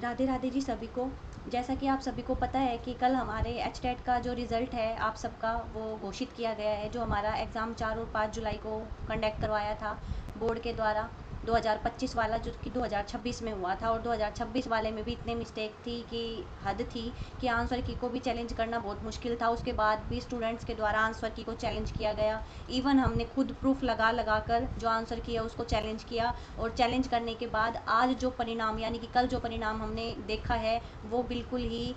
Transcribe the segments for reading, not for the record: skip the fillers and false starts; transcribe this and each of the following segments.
राधे राधे जी सभी को। जैसा कि आप सभी को पता है कि कल हमारे एचटेट का जो रिज़ल्ट है आप सबका वो घोषित किया गया है, जो हमारा एग्ज़ाम 4 और 5 जुलाई को कंडक्ट करवाया था बोर्ड के द्वारा 2025 वाला, जो कि 2026 में हुआ था। और 2026 वाले में भी इतने मिस्टेक थी कि हद थी कि आंसर की को भी चैलेंज करना बहुत मुश्किल था। उसके बाद भी स्टूडेंट्स के द्वारा आंसर की को चैलेंज किया गया। इवन हमने खुद प्रूफ लगा लगा कर जो आंसर किया उसको चैलेंज किया, और चैलेंज करने के बाद आज जो परिणाम यानी कि कल जो परिणाम हमने देखा है वो बिल्कुल ही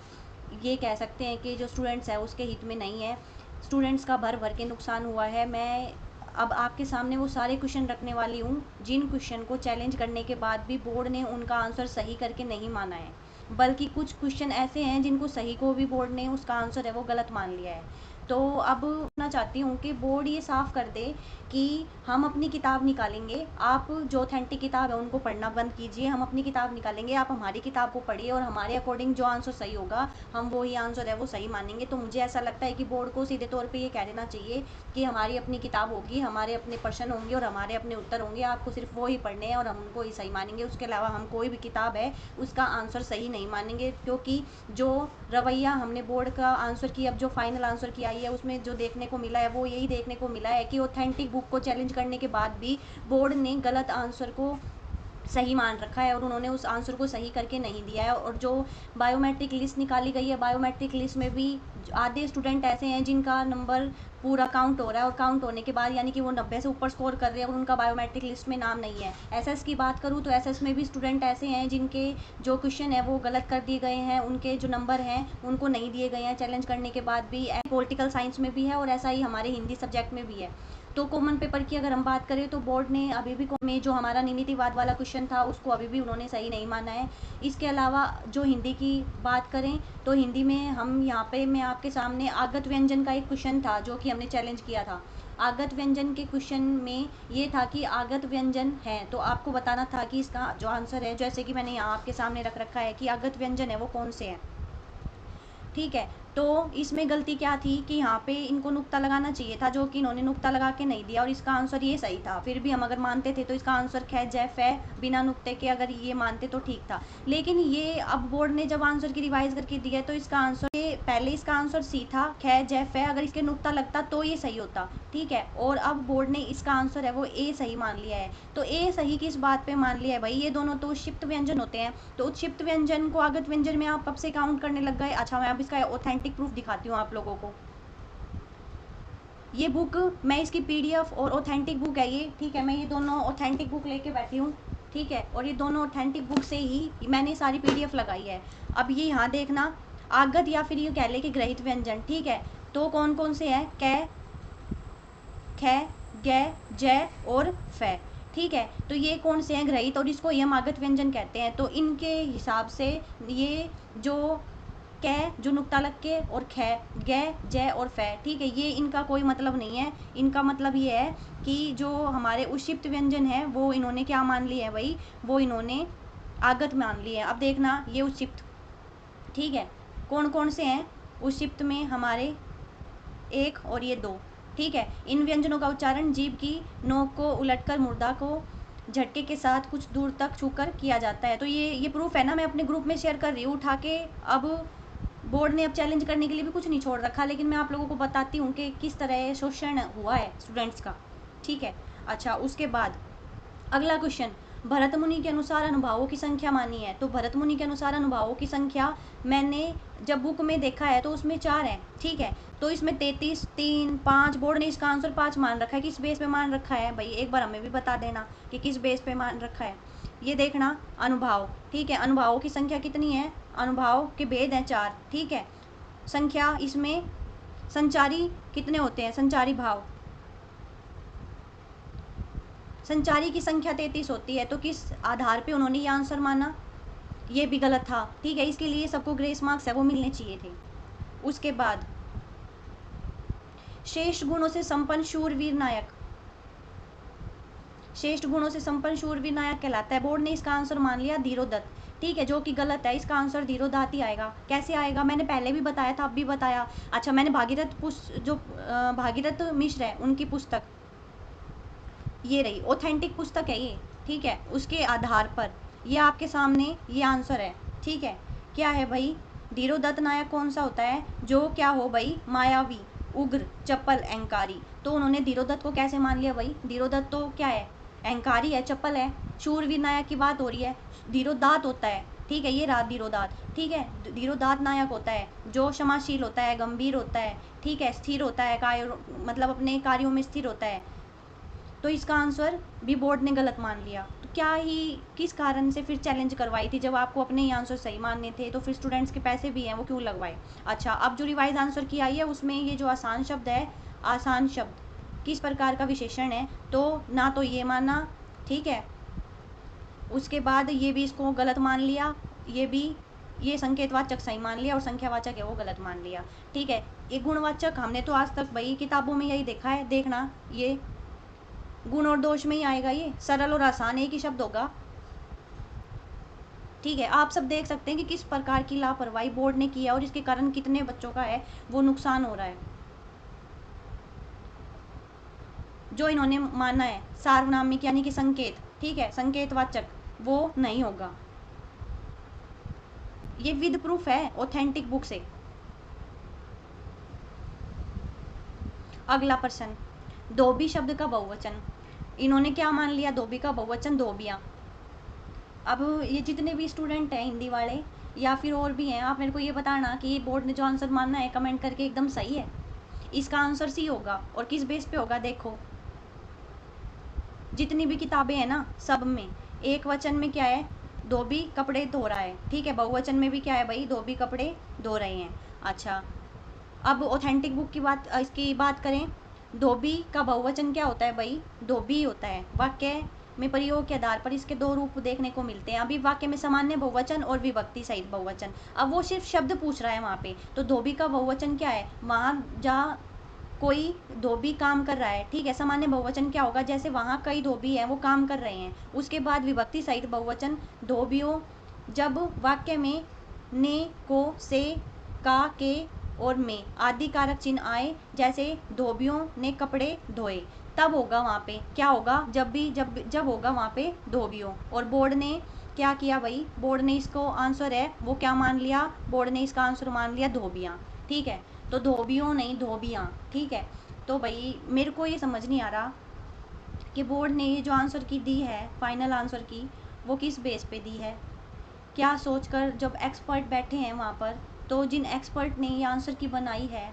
ये कह सकते हैं कि जो स्टूडेंट्स है उसके हित में नहीं है। स्टूडेंट्स का भर भर के नुकसान हुआ है। मैं अब आपके सामने वो सारे क्वेश्चन रखने वाली हूँ जिन क्वेश्चन को चैलेंज करने के बाद भी बोर्ड ने उनका आंसर सही करके नहीं माना है, बल्कि कुछ क्वेश्चन ऐसे हैं जिनको सही को भी बोर्ड ने उसका आंसर है वो गलत मान लिया है। तो अब कहना चाहती हूँ कि बोर्ड ये साफ कर दे कि हम अपनी किताब निकालेंगे, आप जो ऑथेंटिक किताब है उनको पढ़ना बंद कीजिए, हम अपनी किताब निकालेंगे, आप हमारी किताब को पढ़िए और हमारे अकॉर्डिंग जो आंसर सही होगा हम वो ही आंसर है वो सही मानेंगे। तो मुझे ऐसा लगता है कि बोर्ड को सीधे तौर पे ये कह देना चाहिए कि हमारी अपनी किताब होगी, हमारे अपने प्रश्न होंगे और हमारे अपने उत्तर होंगे, आपको सिर्फ वो ही पढ़ने हैं और हम उनको ही सही मानेंगे। उसके अलावा हम कोई भी किताब है उसका आंसर सही नहीं मानेंगे, क्योंकि जो रवैया हमने बोर्ड का आंसर की अब जो फाइनल आंसर की आई है उसमें जो देखने को मिला है वो यही देखने को मिला है कि ऑथेंटिक बुक को चैलेंज करने के बाद भी बोर्ड ने गलत आंसर को सही मान रखा है और उन्होंने उस आंसर को सही करके नहीं दिया है। और जो बायोमेट्रिक लिस्ट निकाली गई है, बायोमेट्रिक लिस्ट में भी आधे स्टूडेंट ऐसे हैं जिनका नंबर पूरा काउंट हो रहा है और काउंट होने के बाद यानी कि वो 90 से ऊपर स्कोर कर रहे हैं और उनका बायोमेट्रिक लिस्ट में नाम नहीं है। एसएस की बात करूँ तो एसएस में भी स्टूडेंट ऐसे हैं जिनके जो क्वेश्चन है वो गलत कर दिए गए हैं, उनके जो नंबर हैं उनको नहीं दिए गए हैं चैलेंज करने के बाद भी। पॉलिटिकल साइंस में भी है और ऐसा ही हमारे हिंदी सब्जेक्ट में भी है। तो कॉमन पेपर की अगर हम बात करें तो बोर्ड ने अभी भी में जो हमारा निमित्तिवाद वाला क्वेश्चन था उसको अभी भी उन्होंने सही नहीं माना है। इसके अलावा जो हिंदी की बात करें तो हिंदी में हम यहाँ पे मैं आपके सामने आगत व्यंजन का एक क्वेश्चन था जो कि हमने चैलेंज किया था। आगत व्यंजन के क्वेश्चन में ये था कि आगत व्यंजन है तो आपको बताना था कि इसका जो आंसर है, जैसे कि मैंने यहाँ आपके सामने रख रखा है कि आगत व्यंजन है वो कौन से हैं। ठीक है, तो इसमें गलती क्या थी कि यहाँ पे इनको नुक्ता लगाना चाहिए था, जो कि इन्होंने नुक्ता लगा के नहीं दिया और इसका आंसर ये सही था। फिर भी हम अगर मानते थे तो इसका आंसर ख जै फै बिना नुक्ते के अगर ये मानते तो ठीक था। लेकिन ये अब बोर्ड ने जब आंसर की रिवाइज करके दिया तो इसका आंसर ये पहले इसका आंसर सी था ख जै फै, अगर इसके नुक्ता लगता तो ये सही होता। ठीक है, और अब बोर्ड ने इसका आंसर है वो ए सही मान लिया है। तो ए सही किस बात पे मान लिया है भाई, ये दोनों तो क्षिप्त व्यंजन होते हैं, तो क्षिप्त व्यंजन को आगत व्यंजन में आप कब से काउंट करने लग गए। अच्छा, मैं अब इसका ऑथेंटिक प्रूफ दिखाती हूँ आप लोगों को। ये बुक मैं इसकी पीडीएफ और ऑथेंटिक बुक है ये। ठीक है, मैं ये दोनों ऑथेंटिक बुक लेके बैठी हूँ। ठीक है, और ये दोनों ऑथेंटिक बुक से ही मैंने सारी पीडीएफ लगाई है। अब ये यहाँ देखना, आगत या फिर ये कह ले कि ग्रहित व्यंजन। ठीक है, तो कौन कौन से हैं, कै ख ग जै और फै। ठीक है, तो ये कौन से हैं, ग्रहित, और इसको यम आगत व्यंजन कहते हैं। तो इनके हिसाब से ये जो कै जो नुक्ता लग के और ख ग जै और फै, ठीक है, ये इनका कोई मतलब नहीं है। इनका मतलब ये है कि जो हमारे उक्षिप्त व्यंजन है वो इन्होंने क्या मान लिए है भाई, वो इन्होंने आगत मान लिए हैं। अब देखना ये उक्षिप्त, ठीक है, कौन कौन से हैं उक्षिप्त में हमारे, एक और ये दो। ठीक है, इन व्यंजनों का उच्चारण जीभ की नोक को उलटकर मुर्दा को झटके के साथ कुछ दूर तक छूकर किया जाता है। तो ये प्रूफ है ना, मैं अपने ग्रुप में शेयर कर रही हूँ उठा के। अब बोर्ड ने अब चैलेंज करने के लिए भी कुछ नहीं छोड़ रखा, लेकिन मैं आप लोगों को बताती हूँ कि किस तरह शोषण हुआ है स्टूडेंट्स का। ठीक है, अच्छा, उसके बाद अगला क्वेश्चन, भरत मुनि के अनुसार अनुभावों की संख्या मानी है। तो भरत मुनि के अनुसार अनुभावों की संख्या मैंने जब बुक में देखा है तो उसमें 4 है। ठीक है, तो इसमें 33, 3, 5, बोर्ड ने इसका आंसर 5 मान रखा है। किस बेस पे मान रखा है भाई, एक बार हमें भी बता देना कि किस बेस पे मान रखा है। ये देखना अनुभाव, ठीक है, अनुभावों की संख्या कितनी है, अनुभाव के भेद हैं 4। ठीक है, संख्या इसमें संचारी कितने होते हैं, संचारी भाव, संचारी की संख्या 33 होती है। तो किस आधार पे उन्होंने ये आंसर माना, ये भी गलत था। ठीक है, इसके लिए सबको ग्रेस मार्क्स है वो मिलने चाहिए थे। उसके बाद श्रेष्ठ गुणों से संपन्न शूरवीर नायक, श्रेष्ठ गुणों से संपन्न शूरवीर नायक कहलाता है। बोर्ड ने इसका आंसर मान लिया धीरोदत्त। ठीक है, जो कि गलत है, इसका आंसर धीरोदात ही आएगा। कैसे आएगा, मैंने पहले भी बताया था, अब भी बताया। अच्छा, मैंने भागीरथ मिश्र है उनकी पुस्तक, ये रही ऑथेंटिक पुस्तक है ये। ठीक है, उसके आधार पर ये आपके सामने ये आंसर है। ठीक है, क्या है भाई, धीरोदत्त नायक कौन सा होता है, जो क्या हो भाई, मायावी, उग्र, चपल, अहंकारी। तो उन्होंने धीरोदत्त को कैसे मान लिया भाई, धीरोदत्त तो क्या है, अहंकारी है, चपल है। शूरवीर नायक की बात हो रही है, धीरोदात होता है, ठीक है, ये रहा धीरोदात, ठीक है। धीरोदात नायक होता है जो क्षमाशील होता है, गंभीर होता है, ठीक है, स्थिर होता है, मतलब अपने कार्यों में स्थिर होता है। तो इसका आंसर भी बोर्ड ने गलत मान लिया। तो क्या ही, किस कारण से फिर चैलेंज करवाई थी, जब आपको अपने ही आंसर सही मानने थे तो फिर स्टूडेंट्स के पैसे भी हैं वो क्यों लगवाए। अच्छा, अब जो रिवाइज आंसर की आई है उसमें ये जो आसान शब्द है, आसान शब्द किस प्रकार का विशेषण है, तो ना तो ये माना, ठीक है, उसके बाद ये भी इसको गलत मान लिया, ये भी, ये संकेतवाचक सही मान लिया और संख्यावाचक है वो गलत मान लिया, ठीक है। एक गुणवाचक हमने तो आज तक भाई किताबों में यही देखा है, देखना ये गुण और दोष में ही आएगा, ये सरल और आसान एक ही शब्द होगा, ठीक है। आप सब देख सकते हैं कि किस प्रकार की लापरवाही बोर्ड ने की है और इसके कारण कितने बच्चों का है वो नुकसान हो रहा है। जो इन्होंने माना है सार्वनामिक यानी कि संकेत, ठीक है, संकेतवाचक, वो नहीं होगा। ये विद प्रूफ है ऑथेंटिक बुक से। अगला प्रश्न, धोबी शब्द का बहुवचन, इन्होंने क्या मान लिया, धोबी का बहुवचन धोबियाँ। अब ये जितने भी स्टूडेंट हैं हिंदी वाले या फिर और भी हैं, आप मेरे को ये बताना कि ये बोर्ड ने जो आंसर मानना है कमेंट करके एकदम सही है। इसका आंसर सी होगा, और किस बेस पे होगा, देखो जितनी भी किताबें हैं ना सब में एक वचन में क्या है, धोबी कपड़े धो रहा है, ठीक है, बहुवचन में भी क्या है भाई, धोबी कपड़े धो रहे हैं। अच्छा, अब ऑथेंटिक बुक की बात, इसकी बात करें, धोबी का बहुवचन क्या होता है भाई, धोबी होता है। वाक्य में प्रयोग के आधार पर इसके दो रूप देखने को मिलते हैं। अभी वाक्य में सामान्य बहुवचन और विभक्ति सहित बहुवचन, अब वो सिर्फ शब्द पूछ रहा है वहाँ पे, तो धोबी का बहुवचन क्या है, वहाँ जहाँ कोई धोबी काम कर रहा है, ठीक है। सामान्य बहुवचन क्या होगा, जैसे वहाँ कई धोबी हैं वो काम कर रहे हैं। उसके बाद विभक्ति सहित बहुवचन, धोबियों, जब वाक्य में ने, को, से, का, के और में आदि कारक चिन्ह आए, जैसे धोबियों ने कपड़े धोए, तब होगा वहाँ पे क्या होगा, जब होगा वहाँ पे धोबियों। और बोर्ड ने क्या किया भाई, बोर्ड ने इसको आंसर है वो क्या मान लिया, बोर्ड ने इसका आंसर मान लिया धोबियाँ, ठीक है। तो धोबियों नहीं धोबियाँ, ठीक है। तो भाई मेरे को ये समझ नहीं आ रहा कि बोर्ड ने ये जो आंसर की दी है फाइनल आंसर की, वो किस बेस पे दी है, क्या सोचकर। जब एक्सपर्ट बैठे हैं वहाँ पर, तो जिन एक्सपर्ट ने ये आंसर की बनाई है,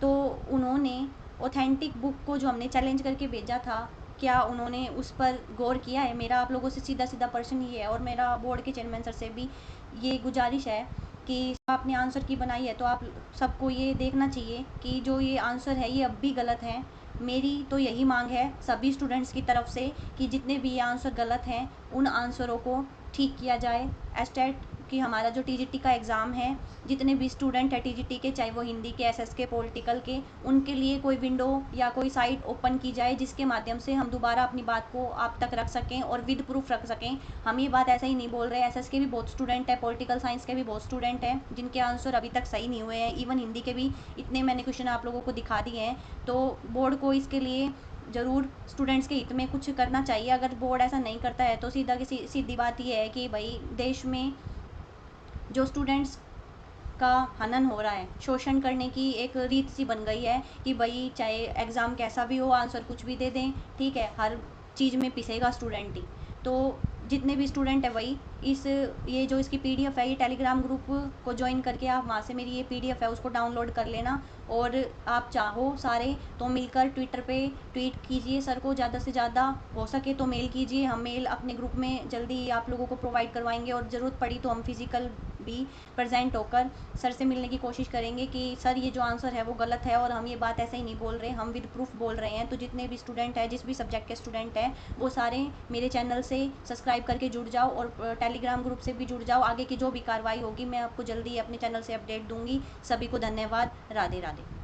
तो उन्होंने ऑथेंटिक बुक को जो हमने चैलेंज करके भेजा था, क्या उन्होंने उस पर गौर किया है। मेरा आप लोगों से सीधा सीधा प्रश्न ये है, और मेरा बोर्ड के चेयरमैन सर से भी ये गुजारिश है कि आपने आंसर की बनाई है तो आप सबको ये देखना चाहिए कि जो ये आंसर है ये अब भी गलत है। मेरी तो यही मांग है सभी स्टूडेंट्स की तरफ से कि जितने भी ये आंसर गलत हैं उन आंसरों को ठीक किया जाए। एस्टेट कि हमारा जो टीजीटी का एग्ज़ाम है, जितने भी स्टूडेंट है टीजीटी के, चाहे वो हिंदी के, एसएस के, पॉलिटिकल के, उनके लिए कोई विंडो या कोई साइट ओपन की जाए जिसके माध्यम से हम दोबारा अपनी बात को आप तक रख सकें और विद प्रूफ रख सकें। हम ये बात ऐसा ही नहीं बोल रहे, एसएस के भी बहुत स्टूडेंट है, पॉलिटिकल साइंस के भी बहुत स्टूडेंट हैं जिनके आंसर अभी तक सही नहीं हुए हैं, इवन हिंदी के भी इतने मैंने क्वेश्चन आप लोगों को दिखा दिए हैं। तो बोर्ड को इसके लिए ज़रूर स्टूडेंट्स के हित में कुछ करना चाहिए। अगर बोर्ड ऐसा नहीं करता है तो सीधी बात ये है कि भाई देश में जो स्टूडेंट्स का हनन हो रहा है, शोषण करने की एक रीत सी बन गई है कि भाई चाहे एग्ज़ाम कैसा भी हो, आंसर कुछ भी दे दें, ठीक है, हर चीज़ में पिसेगा स्टूडेंट ही। तो जितने भी स्टूडेंट है वही ये जो इसकी पीडीएफ है, ये टेलीग्राम ग्रुप को ज्वाइन करके आप वहाँ से मेरी ये पीडीएफ है उसको डाउनलोड कर लेना। और आप चाहो सारे तो मिलकर ट्विटर पे ट्वीट कीजिए सर को, ज़्यादा से ज़्यादा हो सके तो मेल कीजिए। हम मेल अपने ग्रुप में जल्दी आप लोगों को प्रोवाइड करवाएंगे, और ज़रूरत पड़ी तो हम फिज़िकल भी प्रेजेंट होकर सर से मिलने की कोशिश करेंगे कि सर ये जो आंसर है वो गलत है, और हम ये बात ऐसे ही नहीं बोल रहे, हम विद प्रूफ बोल रहे हैं। तो जितने भी स्टूडेंट हैं, जिस भी सब्जेक्ट के स्टूडेंट हैं, वो सारे मेरे चैनल से सब्सक्राइब करके जुड़ जाओ और टेलीग्राम ग्रुप से भी जुड़ जाओ। आगे की जो भी कार्रवाई होगी मैं आपको जल्दी अपने चैनल से अपडेट दूंगी। सभी को धन्यवाद। राधे राधे।